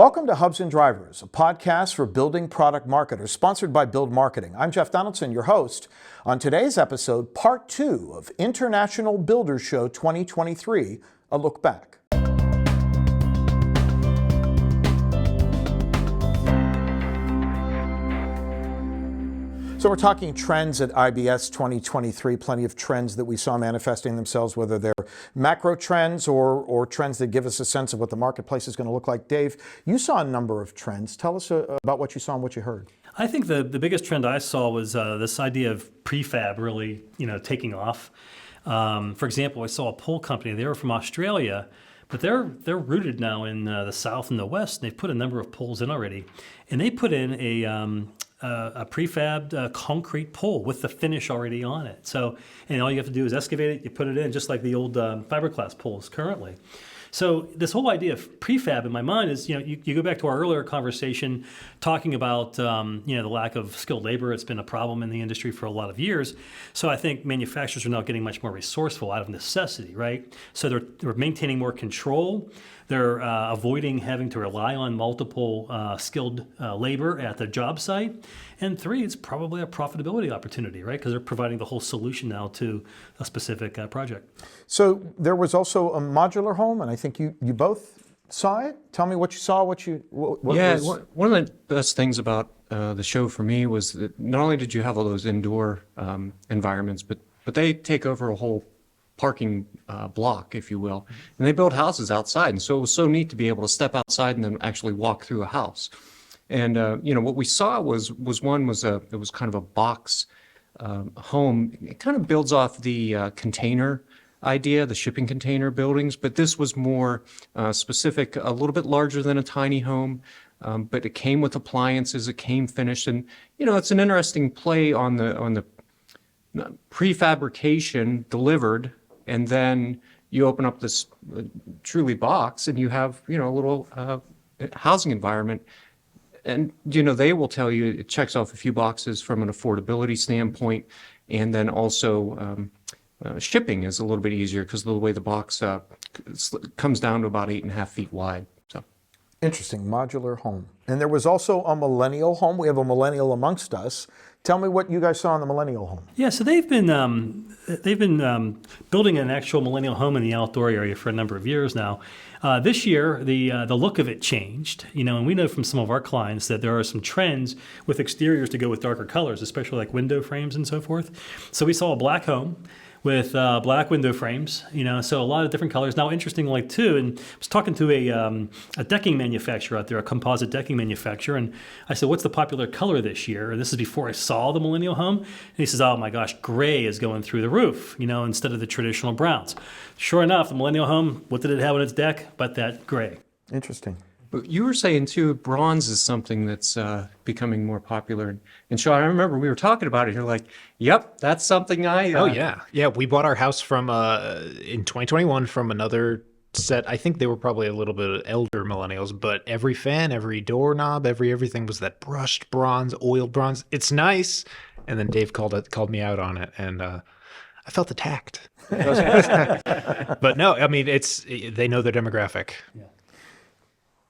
Welcome to Hubs and Drivers, a podcast for building product marketers, sponsored by Build Marketing. I'm Jeff Donaldson, your host. On today's episode, part 2 of International Builders Show 2023, a look back. So we're talking trends at IBS 2023, plenty of trends that we saw manifesting themselves, whether they're macro trends or trends that give us a sense of what the marketplace is going to look like. Dave, you saw a number of trends. Tell us about what you saw and what you heard. I think the biggest trend I saw was this idea of prefab really, taking off. For example, I saw a pole company. They were from Australia, but they're rooted now in the South and the West. And they've put a number of poles in already, and they put in a prefabbed concrete pole with the finish already on it. So, and all you have to do is excavate it, you put it in, just like the old fiberglass poles currently. So this whole idea of prefab in my mind is, you go back to our earlier conversation talking about, the lack of skilled labor. It's been a problem in the industry for a lot of years. So I think manufacturers are now getting much more resourceful out of necessity, right? So they're maintaining more control. They're avoiding having to rely on multiple skilled labor at the job site. And 3, it's probably a profitability opportunity, right? Because they're providing the whole solution now to a specific project. So there was also a modular home, and I think you both saw it. Tell me what you saw, what was... One of the best things about the show for me was that not only did you have all those indoor environments, but they take over a whole parking block, if you will, and they build houses outside. And so it was so neat to be able to step outside and then actually walk through a house. And what we saw was it was kind of a box home. It kind of builds off the container idea, the shipping container buildings, but this was more specific, a little bit larger than a tiny home. But it came with appliances, it came finished, and it's an interesting play on the prefabrication delivered. And then you open up this truly box and you have, a little housing environment. And, they will tell you it checks off a few boxes from an affordability standpoint. And then also shipping is a little bit easier because of the way the box comes down to about 8.5 feet wide. So Interesting, modular home. And there was also a millennial home. We have a millennial amongst us. Tell me what you guys saw in the millennial home. Yeah, so they've been building an actual millennial home in the outdoor area for a number of years now. This year, the look of it changed, and we know from some of our clients that there are some trends with exteriors to go with darker colors, especially like window frames and so forth. So we saw a black home with black window frames, so a lot of different colors. Now, interestingly, too, and I was talking to a decking manufacturer out there, a composite decking manufacturer, and I said, what's the popular color this year? And this is before I saw the millennial home. And he says, oh my gosh, gray is going through the roof, instead of the traditional browns. Sure enough, the millennial home, what did it have on its deck but that gray? Interesting. But you were saying, too, bronze is something that's becoming more popular. And Sean, I remember we were talking about it. You're like, yep, that's something Oh, yeah. Yeah, we bought our house from in 2021 from another set. I think they were probably a little bit elder millennials, but every fan, every doorknob, everything was that brushed bronze, oiled bronze. It's nice. And then Dave called me out on it, and I felt attacked. But no, I mean, they know their demographic. Yeah.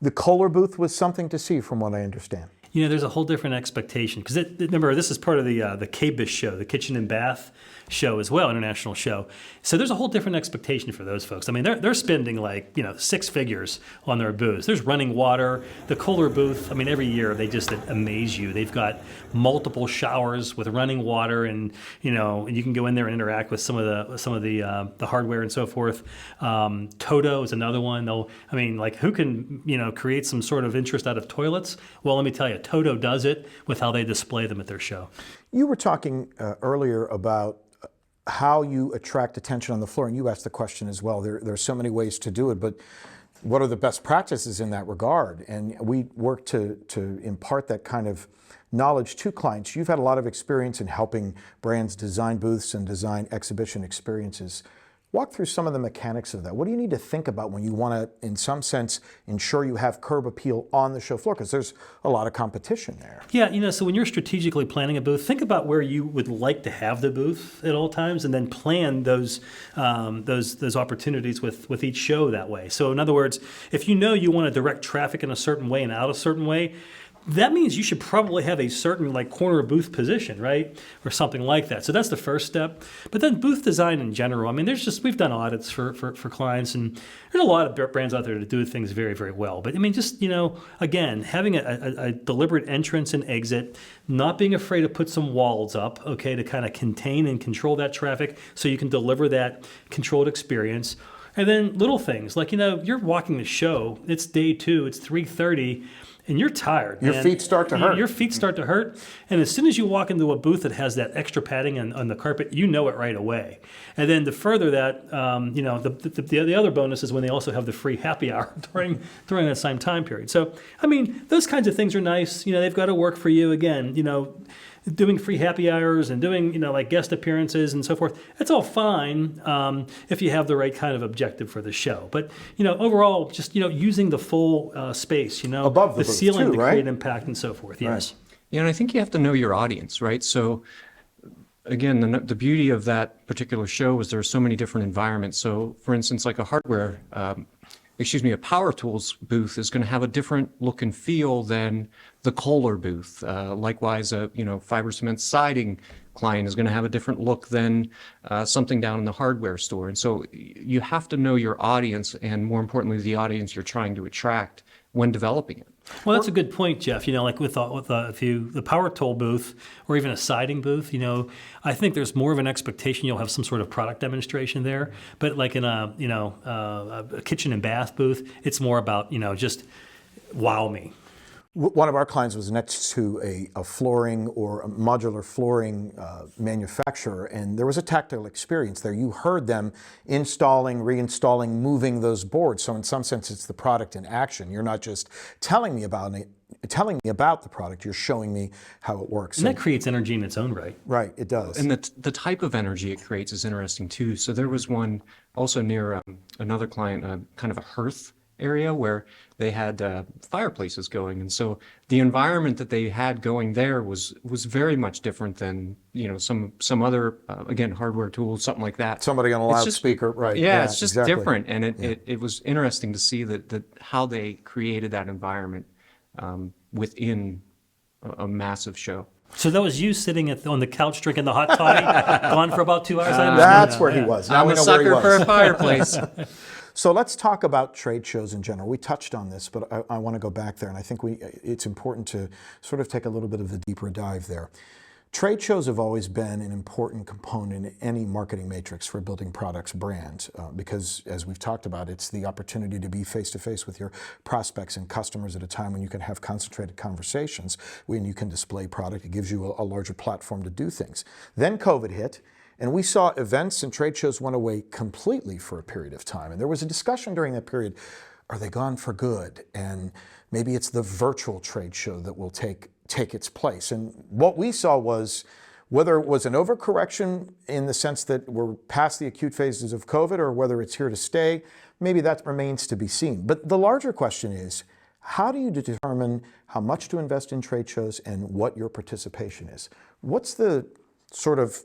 The Kohler booth was something to see, from what I understand. There's a whole different expectation because remember, this is part of the KBIS show, the Kitchen and Bath show as well, international show. So there's a whole different expectation for those folks. I mean, they're spending 6 figures on their booths. There's running water. The Kohler booth, I mean, every year they just amaze you. They've got multiple showers with running water, and and you can go in there and interact with some of the hardware and so forth. Toto is another one. Who can create some sort of interest out of toilets? Well, let me tell you, Toto does it with how they display them at their show. You were talking earlier about how you attract attention on the floor, and you asked the question as well. There are so many ways to do it, but what are the best practices in that regard? And we work to impart that kind of knowledge to clients. You've had a lot of experience in helping brands design booths and design exhibition experiences. Walk through some of the mechanics of that. What do you need to think about when you want to, in some sense, ensure you have curb appeal on the show floor? Because there's a lot of competition there. Yeah, so when you're strategically planning a booth, think about where you would like to have the booth at all times, and then plan those opportunities with each show that way. So in other words, if you know you want to direct traffic in a certain way and out a certain way, that means you should probably have a certain corner booth position, right? Or something like that. So that's the first step. But then booth design in general, I mean, we've done audits for clients, and there's a lot of brands out there that do things very, very well. But I mean, just, again, having a deliberate entrance and exit, not being afraid to put some walls up, okay, to kind of contain and control that traffic so you can deliver that controlled experience. And then little things like, you're walking the show, it's day 2, it's 3:30, and you're tired. Your feet start to hurt. Your feet start to hurt. And as soon as you walk into a booth that has that extra padding on the carpet, you know it right away. And then to further that, the other bonus is when they also have the free happy hour during that same time period. So, I mean, those kinds of things are nice. They've got to work for you. Again, doing free happy hours and doing, guest appearances and so forth. It's all fine if you have the right kind of objective for the show. But, overall, just, using the full space, above the booth ceiling too, to right? create impact and so forth. Yes. Right. Yeah, and I think you have to know your audience, right? So again, the beauty of that particular show was there are so many different environments. So for instance, like a power tools booth is going to have a different look and feel than the Kohler booth. Likewise, fiber cement siding client is going to have a different look than something down in the hardware store. And so you have to know your audience, and more importantly, the audience you're trying to attract when developing it. Well, that's a good point, Jeff. Like with the power tool booth or even a siding booth, I think there's more of an expectation you'll have some sort of product demonstration there. But like in a kitchen and bath booth, it's more about just wow me. One of our clients was next to a flooring or a modular flooring manufacturer, and there was a tactile experience there. You heard them installing, reinstalling, moving those boards. So in some sense, it's the product in action. You're not just telling me about the product, you're showing me how it works. And that creates energy in its own right. Right, it does. And the type of energy it creates is interesting too. So there was one also near another client, kind of a hearth area where they had fireplaces going, and so the environment that they had going there was very much different than some other again hardware tools, something like that. Somebody on a loudspeaker, right? Yeah, it's just exactly. different, and it was interesting to see that how they created that environment within a massive show. So that was you sitting on the couch drinking the hot toddy, gone for about 2 hours. That's where he was. Now I'm we a know where he sucker was. for a fireplace. So let's talk about trade shows in general. We touched on this, but I want to go back there, and I think it's important to sort of take a little bit of a deeper dive there. Trade shows have always been an important component in any marketing matrix for building products brands because, as we've talked about, it's the opportunity to be face-to-face with your prospects and customers at a time when you can have concentrated conversations, when you can display product. It gives you a larger platform to do things. Then COVID hit, and we saw events and trade shows went away completely for a period of time. And there was a discussion during that period, are they gone for good? And maybe it's the virtual trade show that will take its place. And what we saw was, whether it was an overcorrection in the sense that we're past the acute phases of COVID or whether it's here to stay, maybe that remains to be seen. But the larger question is, how do you determine how much to invest in trade shows and what your participation is? What's the sort of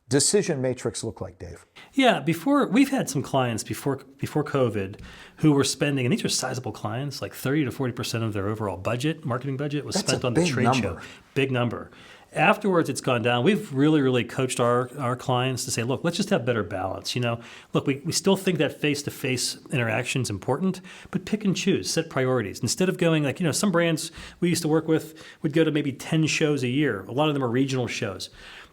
decision matrix look like, Dave? Yeah, we've had some clients before COVID who were spending, and these are sizable clients, like 30 to 40% of their overall marketing budget was spent on the trade show. Big number. Afterwards, it's gone down. We've really, really coached our clients to say, look, let's just have better balance. Look, we still think that face-to-face interaction is important, but pick and choose, set priorities. Instead of going some brands we used to work with would go to maybe 10 shows a year. A lot of them are regional shows.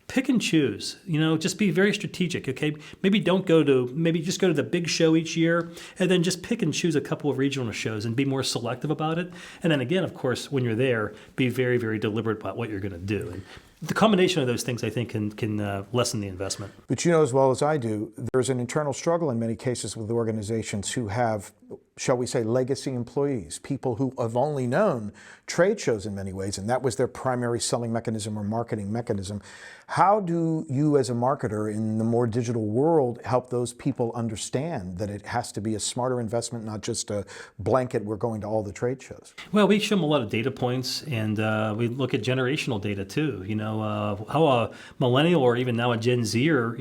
Pick and choose, just be very strategic, okay? Maybe just go to the big show each year, and then just pick and choose a couple of regional shows and be more selective about it. And then again, of course, when you're there, be very, very deliberate about what you're going to do. And the combination of those things, I think, can lessen the investment. But as well as I do, there's an internal struggle in many cases with organizations who have shall we say, legacy employees, people who have only known trade shows in many ways, and that was their primary selling mechanism or marketing mechanism. How do you as a marketer in the more digital world help those people understand that it has to be a smarter investment, not just a blanket, we're going to all the trade shows? Well, we show them a lot of data points, and we look at generational data too. How a millennial or even now a Gen Zer,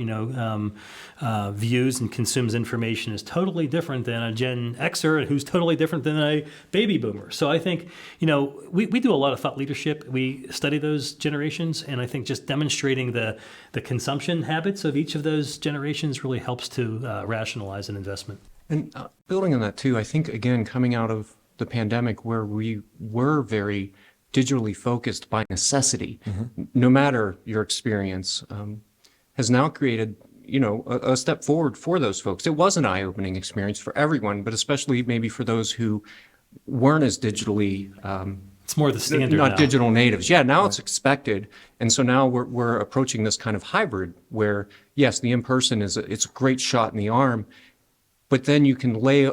views and consumes information is totally different than a Gen Xer, who's totally different than a baby boomer. So I think, we do a lot of thought leadership. We study those generations, and I think just demonstrating the consumption habits of each of those generations really helps to rationalize an investment. And building on that too, I think, again, coming out of the pandemic where we were very digitally focused by necessity, no matter your experience, has now created, a step forward for those folks. It was an eye-opening experience for everyone, but especially maybe for those who weren't as digitally It's more the standard not now. digital natives. Yeah, now it's expected. And so now we're approaching this kind of hybrid where, yes, the in-person it's a great shot in the arm, but then you can lay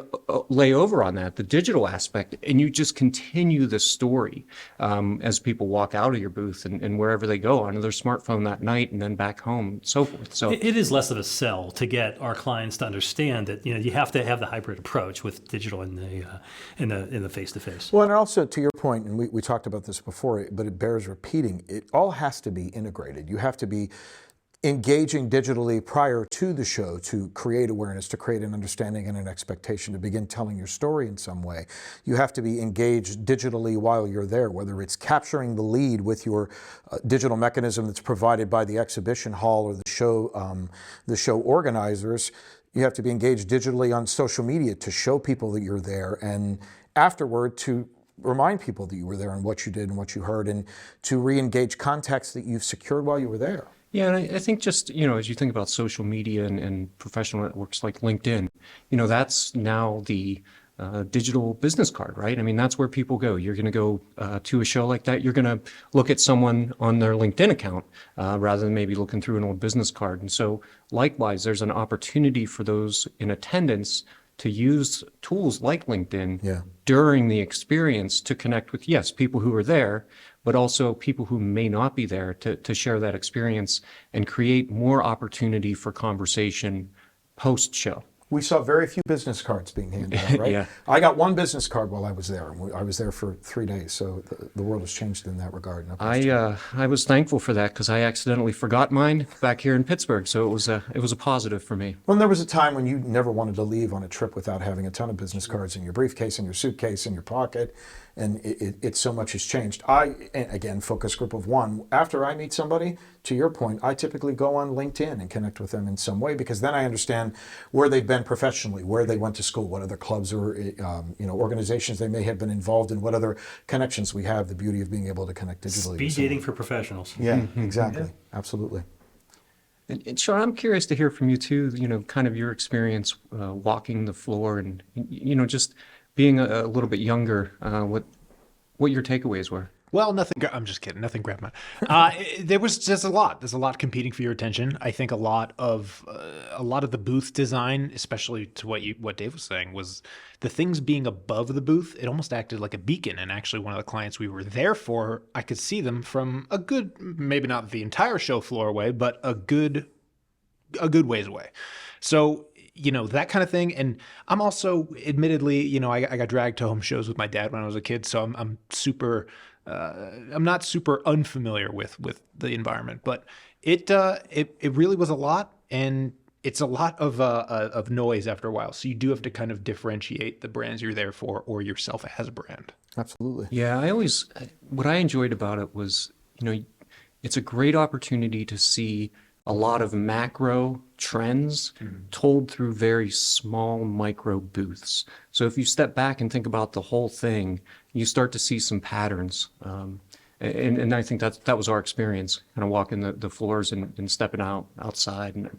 over on that, the digital aspect, and you just continue the story as people walk out of your booth and wherever they go onto their smartphone that night and then back home and so forth. So It is less of a sell to get our clients to understand that you have to have the hybrid approach with digital in the face-to-face. Well, and also to your point, and we talked about this before, but it bears repeating, it all has to be integrated. You have to be engaging digitally prior to the show to create awareness, to create an understanding and an expectation, to begin telling your story in some way. You have to be engaged digitally while you're there, whether it's capturing the lead with your digital mechanism that's provided by the exhibition hall or the show organizers. You have to be engaged digitally on social media to show people that you're there, and afterward to remind people that you were there and what you did and what you heard, and to re-engage contacts that you've secured while you were there. yeah, and I think just, as you think about social media and professional networks like LinkedIn, that's now the digital business card, right? I mean, that's where people go. You're going to go to a show like that. You're going to look at someone on their LinkedIn account rather than maybe looking through an old business card. And so likewise, there's an opportunity for those in attendance to use tools like LinkedIn during the experience to connect with, yes, people who are there, but also people who may not be there to share that experience and create more opportunity for conversation post-show. We saw very few business cards being handed out, right? Yeah. I got one business card while I was there. I was there for 3 days, so the world has changed in that regard. No question. I was thankful for that because I accidentally forgot mine back here in Pittsburgh, so it was a positive for me. Well, there was a time when you never wanted to leave on a trip without having a ton of business cards in your briefcase, in your suitcase, in your pocket, and it so much has changed. And again, focus group of one. After I meet somebody, to your point, I typically go on LinkedIn and connect with them in some way, because then I understand where they've been professionally, where they went to school, what other clubs or organizations they may have been involved in, what other connections we have. The beauty of being able to connect digitally. Speed dating for professionals. Yeah, exactly. Yeah. Absolutely. And Sean, I'm curious to hear from you too, kind of your experience walking the floor and, just being a little bit younger, what your takeaways were. Well, nothing. I'm just kidding. Nothing grabbed my. There was just a lot. There's a lot competing for your attention. I think a lot of the booth design, especially to what Dave was saying, was the things being above the booth. It almost acted like a beacon. And actually, one of the clients we were there for, I could see them from a good, maybe not the entire show floor away, but a good ways away. So, that kind of thing. And I'm also, admittedly, I got dragged to home shows with my dad when I was a kid, so I'm super. I'm not super unfamiliar with the environment, but it really was a lot, and it's a lot of noise after a while. So you do have to kind of differentiate the brands you're there for or yourself as a brand. Absolutely. Yeah, what I enjoyed about it was, it's a great opportunity to see a lot of macro trends told through very small micro booths. So if you step back and think about the whole thing, you start to see some patterns. And I think that was our experience, kind of walking the floors and stepping outside. And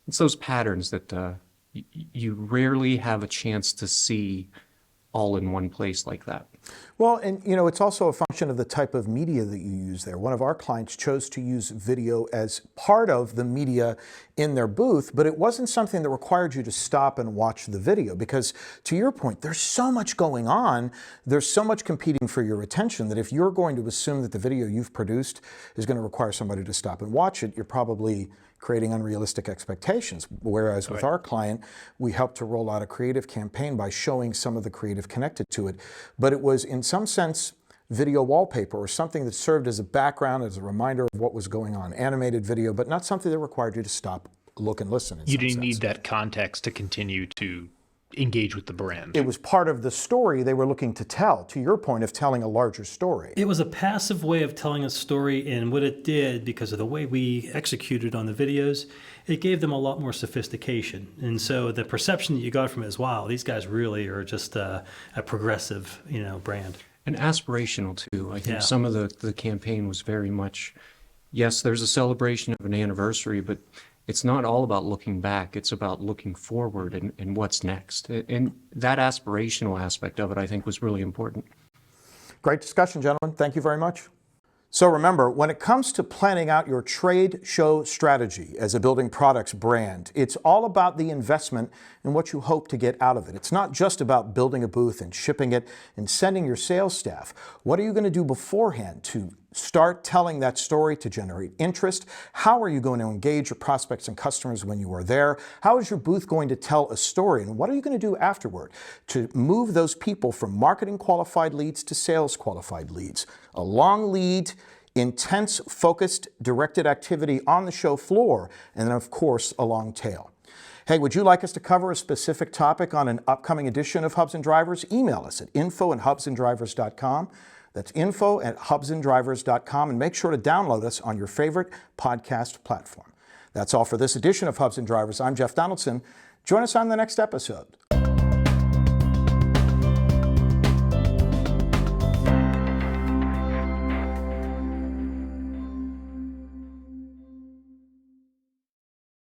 it's those patterns that you rarely have a chance to see all in one place like that. Well, and you know, it's also a function of the type of media that you use there. One of our clients chose to use video as part of the media in their booth, but it wasn't something that required you to stop and watch the video because, to your point, there's so much going on, there's so much competing for your attention that if you're going to assume that the video you've produced is going to require somebody to stop and watch it, you're probably creating unrealistic expectations. Whereas with our client, we helped to roll out a creative campaign by showing some of the creative connected to it. But it was, in some sense, video wallpaper or something that served as a background, as a reminder of what was going on. Animated video, but not something that required you to stop, look, and listen. You didn't need that context to continue to engage with the brand. It was part of the story they were looking to tell, to your point of telling a larger story. It was a passive way of telling a story, and what it did, because of the way we executed on the videos, it gave them a lot more sophistication. And so the perception that you got from it is, wow, these guys really are just a progressive, brand. And aspirational too. I think some of the campaign was very much, yes, there's a celebration of an anniversary, but it's not all about looking back. It's about looking forward and what's next. And that aspirational aspect of it, I think, was really important. Great discussion, gentlemen. Thank you very much. So remember, when it comes to planning out your trade show strategy as a building products brand, it's all about the investment and what you hope to get out of it. It's not just about building a booth and shipping it and sending your sales staff. What are you going to do beforehand to start telling that story to generate interest? How are you going to engage your prospects and customers when you are there? How is your booth going to tell a story? And what are you going to do afterward to move those people from marketing qualified leads to sales qualified leads? A long lead, intense, focused, directed activity on the show floor, and then of course a long tail. Hey, would you like us to cover a specific topic on an upcoming edition of Hubs and Drivers? Email us at info@hubsanddrivers.com. That's info@hubsanddrivers.com, and make sure to download us on your favorite podcast platform. That's all for this edition of Hubs and Drivers. I'm Jeff Donaldson. Join us on the next episode